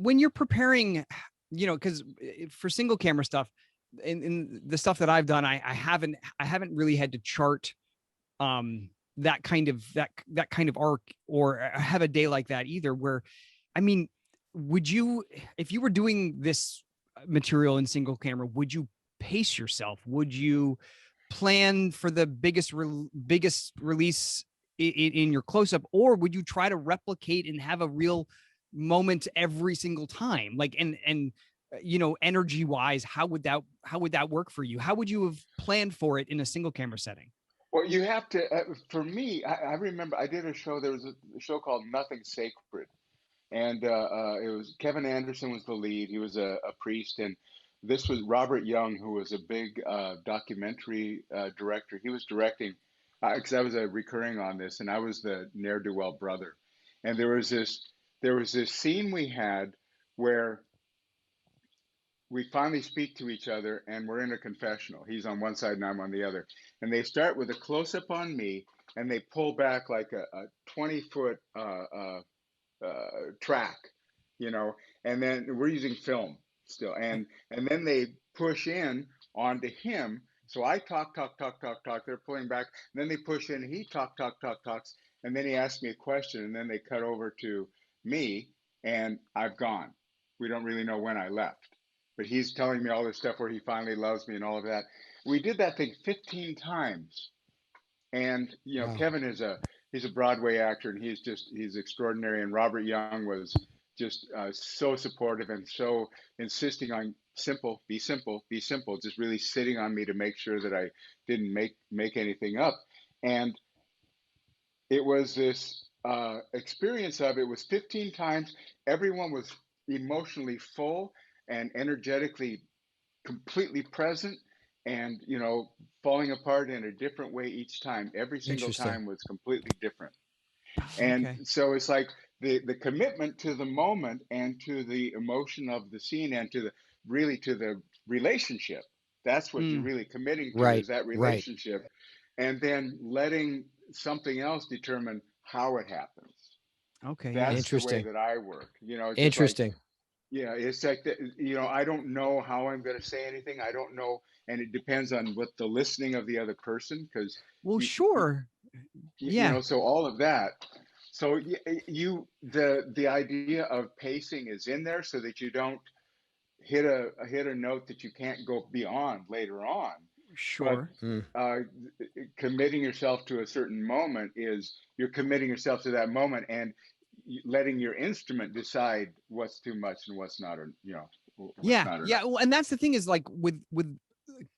when you're preparing, because for single camera stuff, in the stuff that I've done, I haven't really had to chart that kind of arc or have a day like that either. Where, I mean, would you, if you were doing this material in single camera, would you pace yourself? Would you plan for the biggest release in your close-up, or would you try to replicate and have a real moment every single time? Like, and energy wise, how would that work for you? How would you have planned for it in a single camera setting? Well, you have to, for me, I remember I did a show, there was a show called Nothing Sacred. And it was Kevin Anderson was the lead. He was a priest. And this was Robert Young, who was a big documentary director. He was directing, because I was recurring on this, and I was the ne'er-do-well brother. And there was this scene we had where we finally speak to each other, and we're in a confessional. He's on one side and I'm on the other. And they start with a close-up on me, and they pull back like a 20-foot track, and then we're using film still, and then they push in onto him. So I talk. They're pulling back. And then they push in. He talks, and then he asks me a question, and then they cut over to me, and I've gone. We don't really know when I left, but he's telling me all this stuff where he finally loves me and all of that. We did that thing 15 times, and Wow. Kevin he's a Broadway actor, and he's extraordinary. And Robert Young was just so supportive and so insisting on be simple, just really sitting on me to make sure that I didn't make anything up. And it was this experience of, it was 15 times. Everyone was emotionally full and energetically completely present, and falling apart in a different way each time. Every single time was completely different. And Okay. so it's like the commitment to the moment and to the emotion of the scene and to the relationship. That's what you're really committing to, Right. is that Right. relationship. And then letting something else determine how it happens. Okay. That's the way Interesting. that I work. It's just like, Interesting. it's like that, I don't know how I'm going to say anything. I don't know. And it depends on what the listening of the other person, because Well, you, sure. Yeah. so all of that. So the idea of pacing is in there so that you don't hit a note that you can't go beyond later on. But Sure. committing yourself to a certain moment is, you're committing yourself to that moment, and letting your instrument decide what's too much and what's not, or what's not Yeah. enough. Well, and that's the thing is, like, with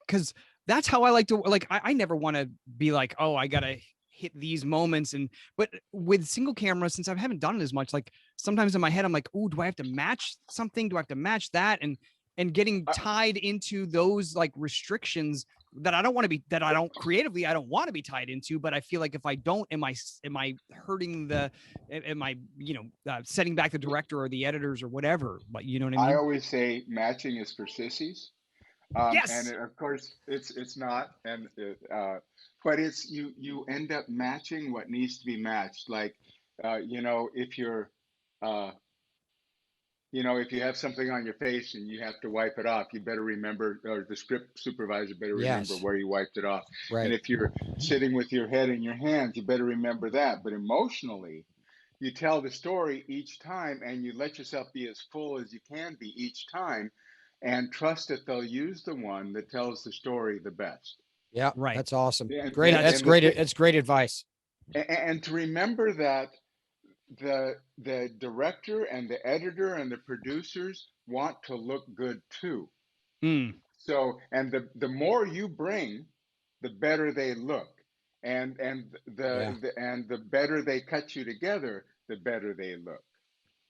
because that's how I like to, like, I never want to be like, oh, I gotta hit these moments. But with single camera, since I haven't done it as much, like, sometimes in my head I'm like, oh, do I have to match something? Do I have to match that? And getting tied into those, like, restrictions that I don't want to be, that I don't want to be tied into. But I feel like if I don't, am I hurting am I, setting back the director or the editors or whatever? But you know what I I mean? always say matching is for sissies. And Yes. of course it's not, but it's, you end up matching what needs to be matched. Like, if you're, uh, if you have something on your face and you have to wipe it off, you better remember, or the script supervisor better remember Yes. where you wiped it off. And Right. if you're sitting with your head in your hands, you better remember that. But emotionally, you tell the story each time, and you let yourself be as full as you can be each time, and trust that they'll use the one that tells the story the best. Yeah. Right. That's awesome. And, Great. and, That's and the great. thing, That's great advice. and to remember that the director and the editor and the producers want to look good too. Mm. So, and the more you bring, the better they look, and Yeah. the better they cut you together, the better they look.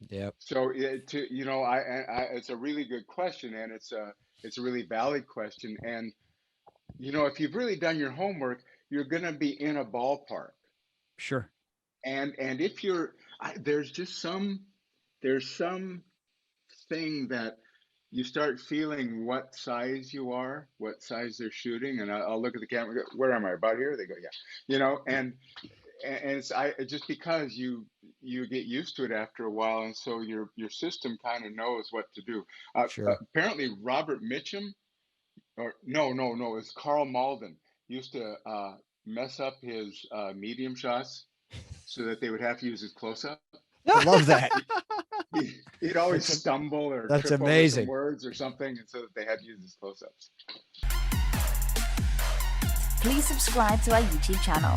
Yep. So it's a really good question, and it's a really valid question. And if you've really done your homework, you're going to be in a ballpark. Sure. And if you're, there's just there's some thing that you start feeling what size you are, what size they're shooting, and I'll look at the camera. Where am I? About here? They go, yeah, and and it's just because you get used to it after a while, and so your system kind of knows what to do. Sure. Apparently, Robert Mitchum, or no, it's Carl Malden used to mess up his medium shots so that they would have to use his close up. I love that. He'd always That's stumble or that's trip over some amazing. words or something, and so that they had to use his close ups. Please subscribe to our YouTube channel.